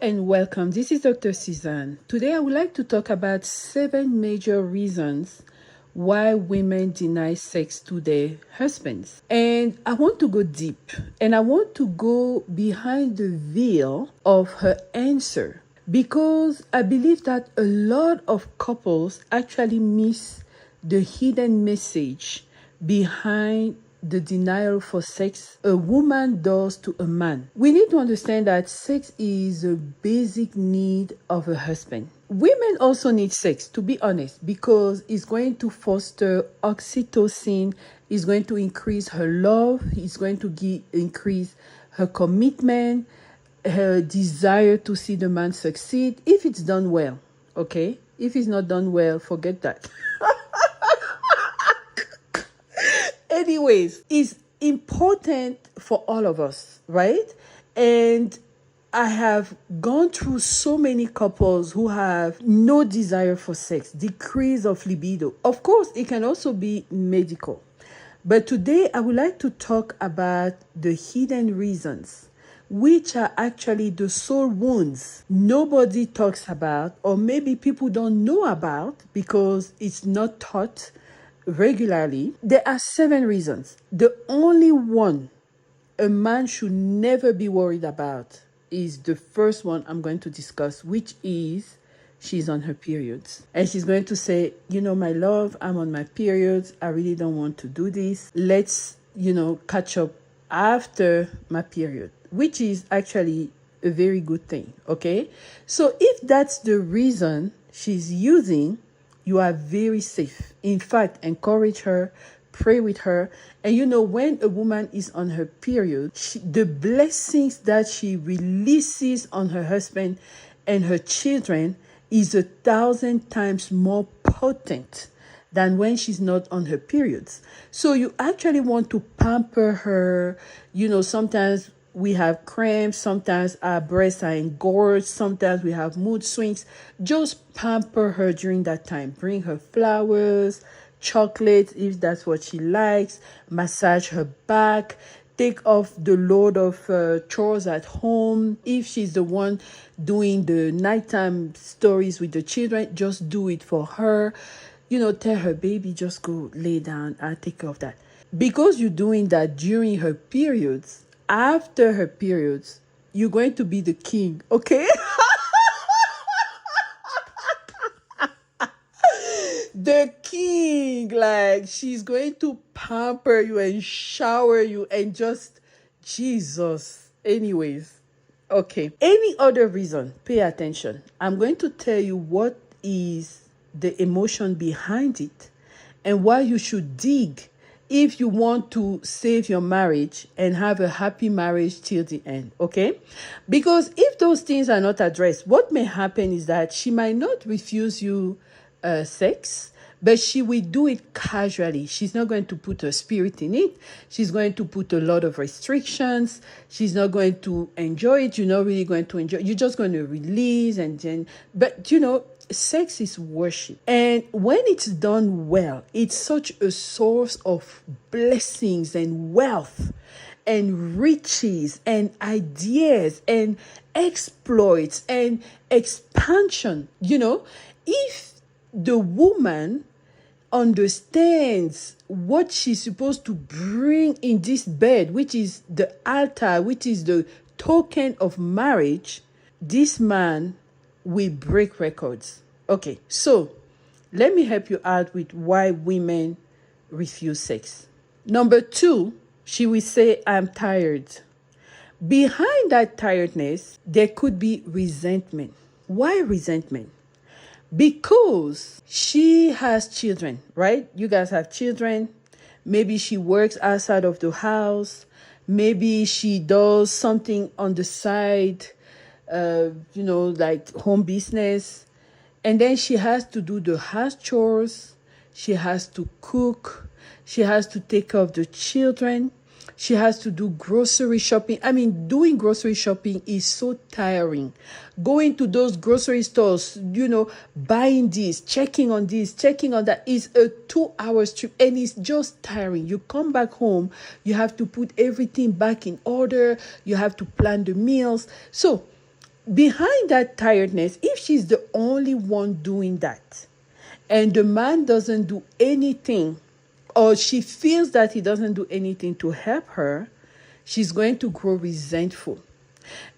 and welcome. This is Dr. Suzanne. Today I would like to talk about 7 major reasons why women deny sex to their husbands. And I want to go deep and I want to go behind the veil of her answer because I believe that a lot of couples actually miss the hidden message behind the denial for sex a woman does to a man. We need to understand that sex is a basic need of a husband. Women also need sex, to be honest, because it's going to foster oxytocin, it's going to increase her love, it's going to increase her commitment, her desire to see the man succeed, if it's done well, okay? If it's not done well, forget that. Anyways, it's important for all of us, right? And I have gone through so many couples who have no desire for sex, decrease of libido. Of course, it can also be medical. But today, I would like to talk about the hidden reasons, which are actually the soul wounds nobody talks about, or maybe people don't know about because it's not taught regularly. There are 7 reasons. The only one a man should never be worried about is the first one I'm going to discuss, which is she's on her periods. And she's going to say, my love, I'm on my periods. I really don't want to do this. Let's, catch up after my period, which is actually a very good thing. Okay. So if that's the reason she's using, you are very safe. In fact, encourage her, pray with her. And when a woman is on her period, the blessings that she releases on her husband and her children is 1,000 times more potent than when she's not on her periods. So you actually want to pamper her. Sometimes we have cramps, sometimes our breasts are engorged, sometimes we have mood swings. Just pamper her during that time. Bring her flowers, chocolate if that's what she likes, massage her back, take off the load of chores at home. If she's the one doing the nighttime stories with the children, just do it for her. Tell her, baby, just go lay down, I'll take care of that. Because you're doing that during her periods, after her periods, you're going to be the king, okay? The king, like she's going to pamper you and shower you and just Jesus. Anyways, okay. Any other reason, pay attention. I'm going to tell you what is the emotion behind it and why you should dig if you want to save your marriage and have a happy marriage till the end, okay? Because if those things are not addressed, what may happen is that she might not refuse you sex, but she will do it casually. She's not going to put her spirit in it. She's going to put a lot of restrictions. She's not going to enjoy it. You're not really going to enjoy it. You're just going to release and then, but sex is worship. And when it's done well, it's such a source of blessings and wealth and riches and ideas and exploits and expansion. If the woman understands what she's supposed to bring in this bed, which is the altar, which is the token of marriage, this man will break records. Okay, so let me help you out with why women refuse sex. Number 2, she will say, I'm tired. Behind that tiredness, there could be resentment. Why resentment? Because she has children, right? You guys have children. Maybe she works outside of the house. Maybe she does something on the side, like home business. And then she has to do the house chores. She has to cook. She has to take care of the children. She has to do grocery shopping. I mean, doing grocery shopping is so tiring. Going to those grocery stores, buying this, checking on that is a 2-hour trip and it's just tiring. You come back home, you have to put everything back in order. You have to plan the meals. So behind that tiredness, if she's the only one doing that, and the man doesn't do anything, or she feels that he doesn't do anything to help her, she's going to grow resentful.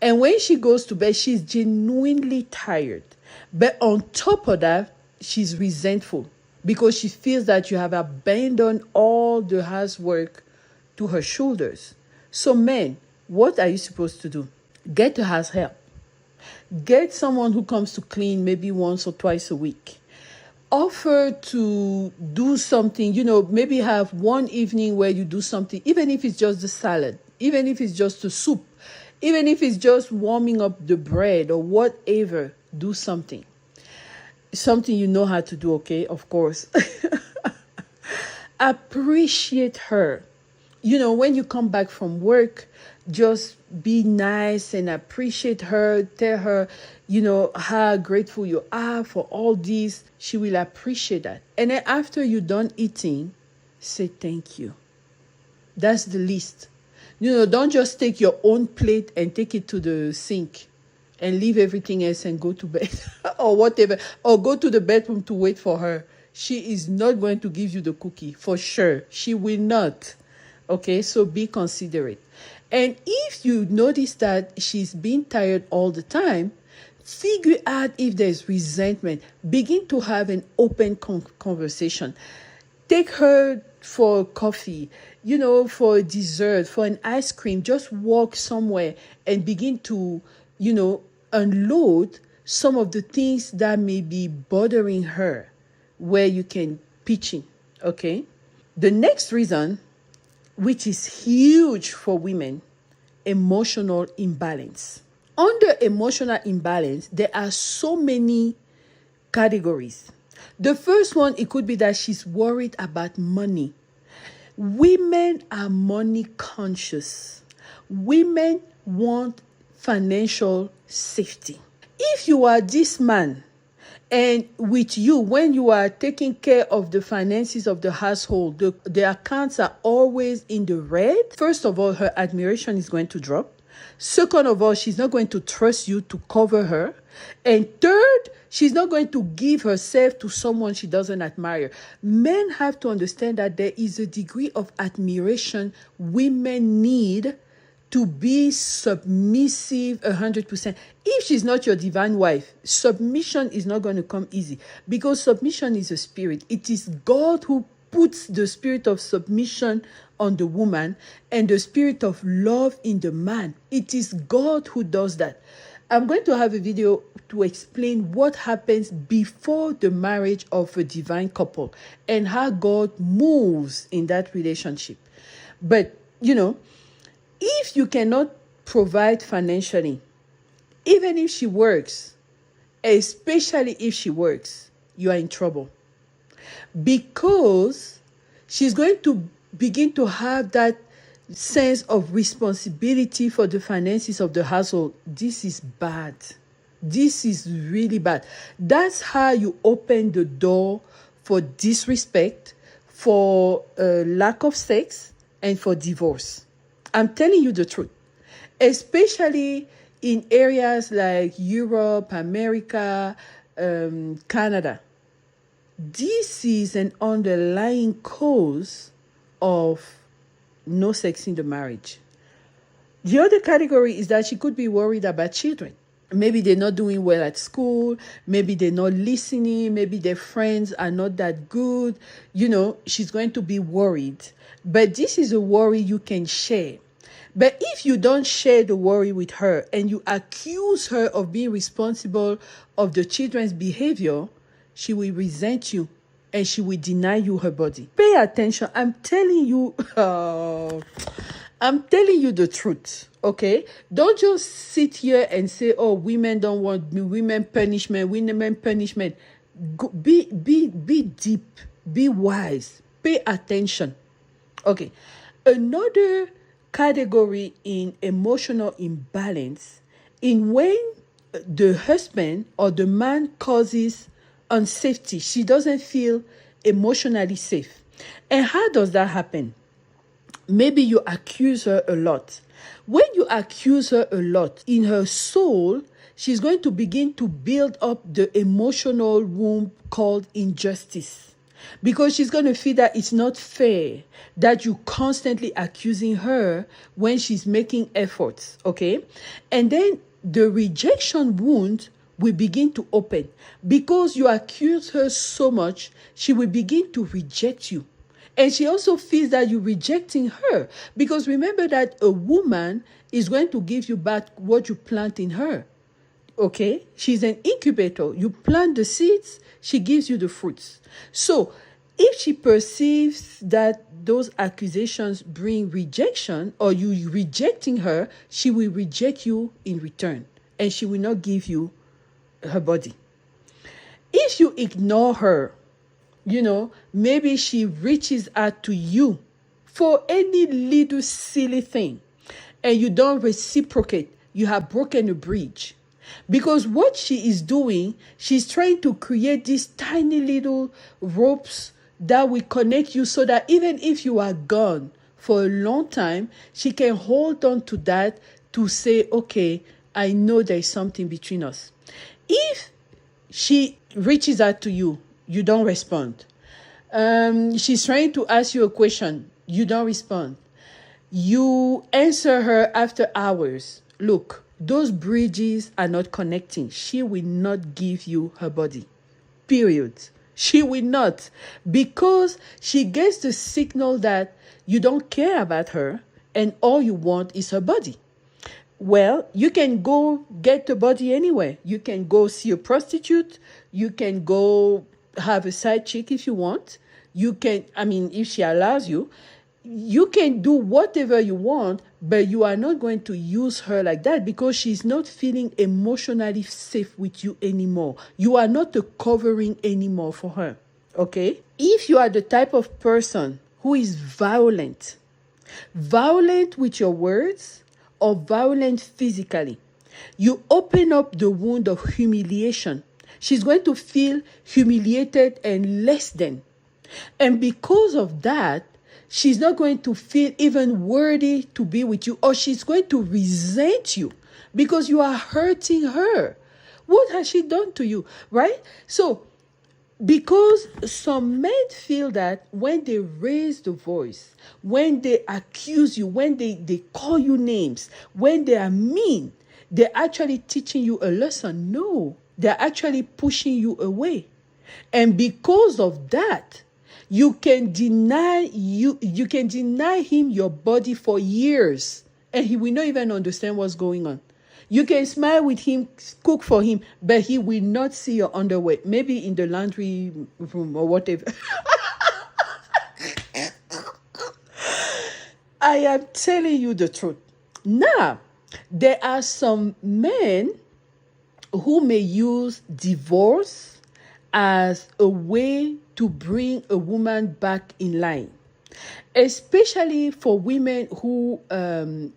And when she goes to bed, she's genuinely tired. But on top of that, she's resentful because she feels that you have abandoned all the housework to her shoulders. So, men, what are you supposed to do? Get the house help. Get someone who comes to clean maybe once or twice a week. Offer to do something, maybe have one evening where you do something, even if it's just the salad, even if it's just the soup, even if it's just warming up the bread or whatever, do something. Something you know how to do, okay? Of course. Appreciate her. When you come back from work, just be nice and appreciate her. Tell her, how grateful you are for all this. She will appreciate that. And then after you're done eating, say thank you. That's the least. Don't just take your own plate and take it to the sink and leave everything else and go to bed or whatever, or go to the bedroom to wait for her. She is not going to give you the cookie, for sure. She will not. Okay, so be considerate. And if you notice that she's being tired all the time, figure out if there's resentment. Begin to have an open conversation. Take her for coffee, for a dessert, for an ice cream. Just walk somewhere and begin to, unload some of the things that may be bothering her, where you can pitch in, okay? The next reason, which is huge for women, emotional imbalance. Under emotional imbalance, there are so many categories. The first one, it could be that she's worried about money. Women are money conscious. Women want financial safety. If you are this man, and with you, when you are taking care of the finances of the household, the accounts are always in the red. First of all, her admiration is going to drop. Second of all, she's not going to trust you to cover her. And third, she's not going to give herself to someone she doesn't admire. Men have to understand that there is a degree of admiration women need to be submissive 100%. If she's not your divine wife, submission is not going to come easy, because submission is a spirit. It is God who puts the spirit of submission on the woman and the spirit of love in the man. It is God who does that. I'm going to have a video to explain what happens before the marriage of a divine couple and how God moves in that relationship. But, if you cannot provide financially, even if she works, especially if she works, you are in trouble. Because she's going to begin to have that sense of responsibility for the finances of the household. This is bad. This is really bad. That's how you open the door for disrespect, for lack of sex, and for divorce. I'm telling you the truth. Especially in areas like Europe, America, Canada. This is an underlying cause of no sex in the marriage. The other category is that she could be worried about children. Maybe they're not doing well at school. Maybe they're not listening. Maybe their friends are not that good. She's going to be worried. But this is a worry you can share. But if you don't share the worry with her and you accuse her of being responsible of the children's behavior, she will resent you and she will deny you her body. Pay attention. I'm telling you the truth, okay? Don't just sit here and say, oh, women don't want women punishment. Be deep, be wise, pay attention. Okay, another category in emotional imbalance in when the husband or the man causes unsafety. She doesn't feel emotionally safe. And how does that happen? Maybe you accuse her a lot. When you accuse her a lot, in her soul, she's going to begin to build up the emotional womb called injustice. Because she's going to feel that it's not fair that you constantly accusing her when she's making efforts, okay? And then the rejection wound will begin to open. Because you accuse her so much, she will begin to reject you. And she also feels that you're rejecting her. Because remember that a woman is going to give you back what you plant in her. Okay? She's an incubator. You plant the seeds, she gives you the fruits. So if she perceives that those accusations bring rejection, or you rejecting her, she will reject you in return. And she will not give you her body. If you ignore her, maybe she reaches out to you for any little silly thing and you don't reciprocate, you have broken a bridge. Because what she is doing, she's trying to create these tiny little ropes that will connect you so that even if you are gone for a long time, she can hold on to that to say, okay, I know there's something between us. If she reaches out to you, you don't respond. She's trying to ask you a question. You don't respond. You answer her after hours. Look, those bridges are not connecting. She will not give you her body. Period. She will not. Because she gets the signal that you don't care about her and all you want is her body. Well, you can go get the body anywhere. You can go see a prostitute. You can go have a side chick if you want. You can, if she allows you, you can do whatever you want, but you are not going to use her like that because she's not feeling emotionally safe with you anymore. You are not a covering anymore for her, okay? If you are the type of person who is violent with your words, or violent physically, you open up the wound of humiliation. She's going to feel humiliated and less than. And because of that, she's not going to feel even worthy to be with you, or she's going to resent you because you are hurting her. What has she done to you, right? So, because some men feel that when they raise the voice, when they accuse you, when they call you names, when they are mean, they're actually teaching you a lesson. No, they're actually pushing you away. And because of that, you can deny him your body for years, and he will not even understand what's going on. You can smile with him, cook for him, but he will not see your underwear. Maybe in the laundry room or whatever. I am telling you the truth. Now, there are some men who may use divorce as a way to bring a woman back in line. Especially for women who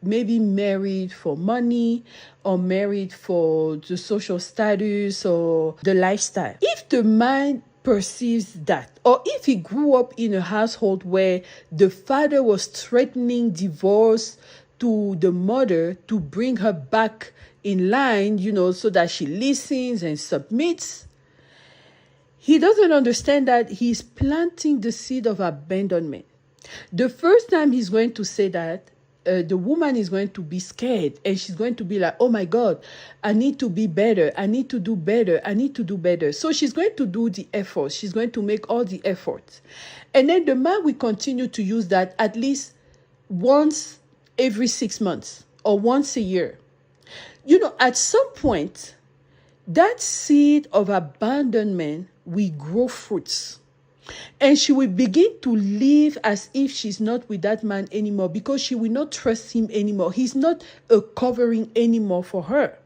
may be married for money or married for the social status or the lifestyle. If the man perceives that, or if he grew up in a household where the father was threatening divorce to the mother to bring her back in line, so that she listens and submits, he doesn't understand that he's planting the seed of abandonment. The first time he's going to say that, the woman is going to be scared and she's going to be like, oh my God, I need to be better. I need to do better. I need to do better. So she's going to do the effort. She's going to make all the efforts. And then the man will continue to use that at least once every 6 months or once a year. At some point, that seed of abandonment will grow fruits. And she will begin to live as if she's not with that man anymore because she will not trust him anymore. He's not a covering anymore for her.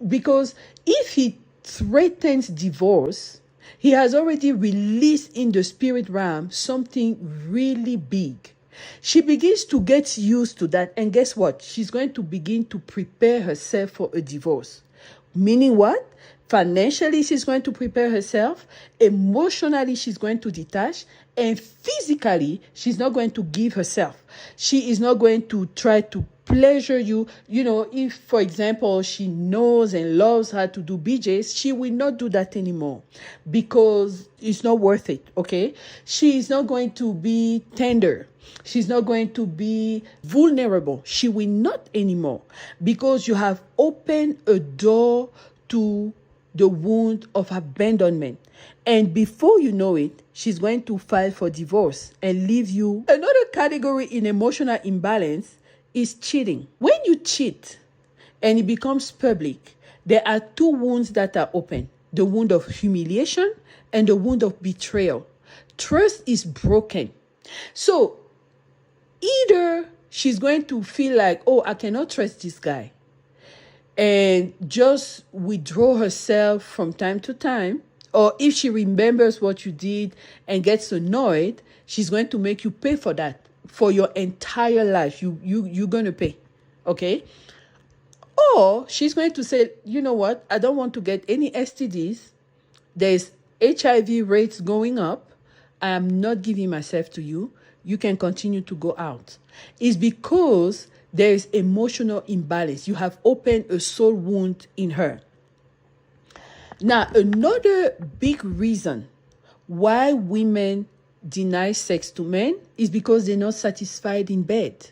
Because if he threatens divorce, he has already released in the spirit realm something really big. She begins to get used to that. And guess what? She's going to begin to prepare herself for a divorce. Meaning what? Financially, she's going to prepare herself. Emotionally, she's going to detach. And physically, she's not going to give herself. She is not going to try to pleasure you. If, for example, she knows and loves how to do BJs, she will not do that anymore because it's not worth it, okay? She is not going to be tender. She's not going to be vulnerable. She will not anymore because you have opened a door to the wound of abandonment. And before you know it, she's going to file for divorce and leave you. Another category in emotional imbalance is cheating. When you cheat and it becomes public, there are two wounds that are open: the wound of humiliation and the wound of betrayal. Trust is broken. So either she's going to feel like, oh, I cannot trust this guy, and just withdraw herself from time to time, or if she remembers what you did and gets annoyed, she's going to make you pay for that for your entire life. You're going to pay, okay? Or she's going to say, you know what? I don't want to get any STDs. There's HIV rates going up. I am not giving myself to you. You can continue to go out. It's because there is emotional imbalance. You have opened a soul wound in her. Now, another big reason why women deny sex to men is because they're not satisfied in bed.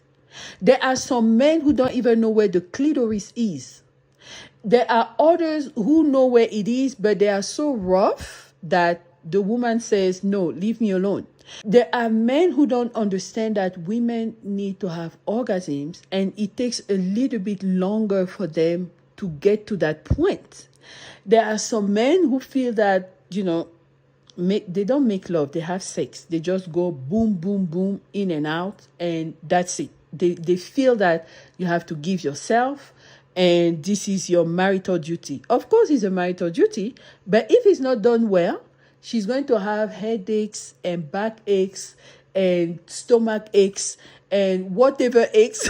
There are some men who don't even know where the clitoris is. There are others who know where it is, but they are so rough that the woman says, no, leave me alone. There are men who don't understand that women need to have orgasms, and it takes a little bit longer for them to get to that point. There are some men who feel that, they don't make love, they have sex. They just go boom, boom, boom, in and out, and that's it. They feel that you have to give yourself, and this is your marital duty. Of course, it's a marital duty, but if it's not done well, she's going to have headaches and back aches and stomach aches and whatever aches.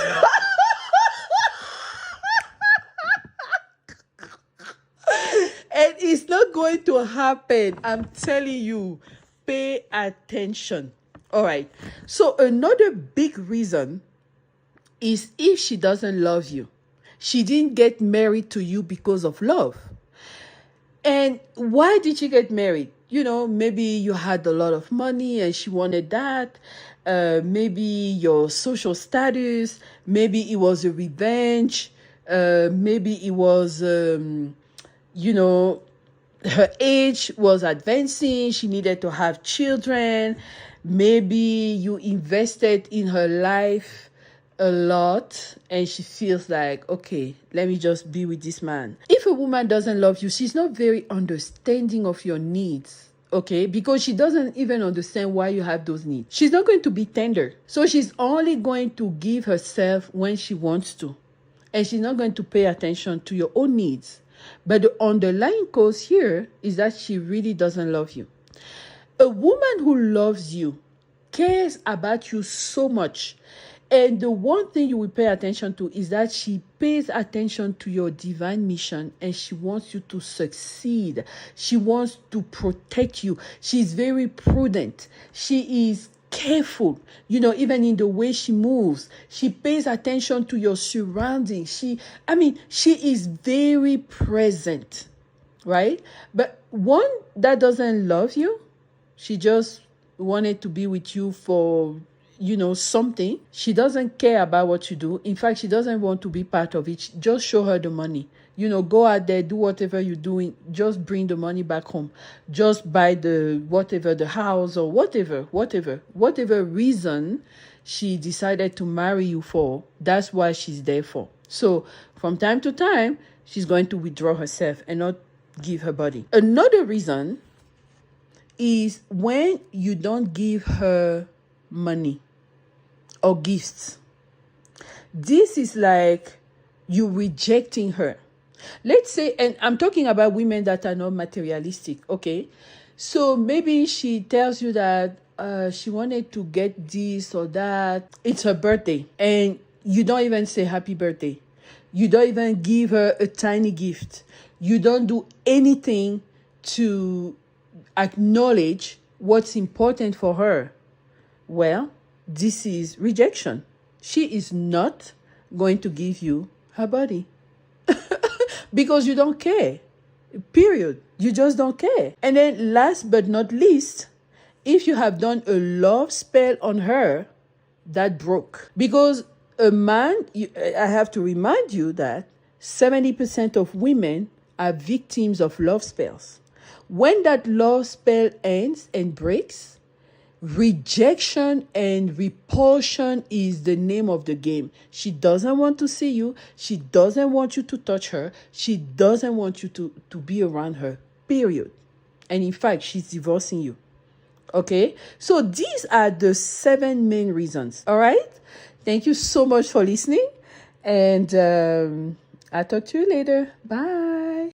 And it's not going to happen. I'm telling you, pay attention. All right. So another big reason is if she doesn't love you. She didn't get married to you because of love. And why did she get married? Maybe you had a lot of money and she wanted that. Maybe your social status. Maybe it was a revenge. Maybe it was, her age was advancing. She needed to have children. Maybe you invested in her life a lot and she feels like, okay, let me just be with this man. If a woman doesn't love you, she's not very understanding of your needs, okay? Because she doesn't even understand why you have those needs. She's not going to be tender. So she's only going to give herself when she wants to. And she's not going to pay attention to your own needs. But the underlying cause here is that she really doesn't love you. A woman who loves you cares about you so much. And the one thing you will pay attention to is that she pays attention to your divine mission and she wants you to succeed. She wants to protect you. She's very prudent. She is careful, even in the way she moves. She pays attention to your surroundings. She is very present, right? But one that doesn't love you, she just wanted to be with you for something. She doesn't care about what you do. In fact, she doesn't want to be part of it. Just show her the money. Go out there, do whatever you're doing. Just bring the money back home. Just buy the house or whatever reason she decided to marry you for. That's why she's there for. So from time to time, she's going to withdraw herself and not give her body. Another reason is when you don't give her money or gifts. This is like you rejecting her. Let's say, and I'm talking about women that are not materialistic, okay? So maybe she tells you that she wanted to get this or that. It's her birthday and you don't even say happy birthday. You don't even give her a tiny gift. You don't do anything to acknowledge what's important for her. Well, this is rejection. She is not going to give you her body. Because you don't care. Period. You just don't care. And then last but not least, if you have done a love spell on her, that broke. Because a man, I have to remind you that 70% of women are victims of love spells. When that love spell ends and breaks, rejection and repulsion is the name of the game. She doesn't want to see you. She doesn't want you to touch her. She doesn't want you to be around her, period. And in fact, she's divorcing you. Okay? So these are the 7 main reasons. All right? Thank you so much for listening. And I'll talk to you later. Bye.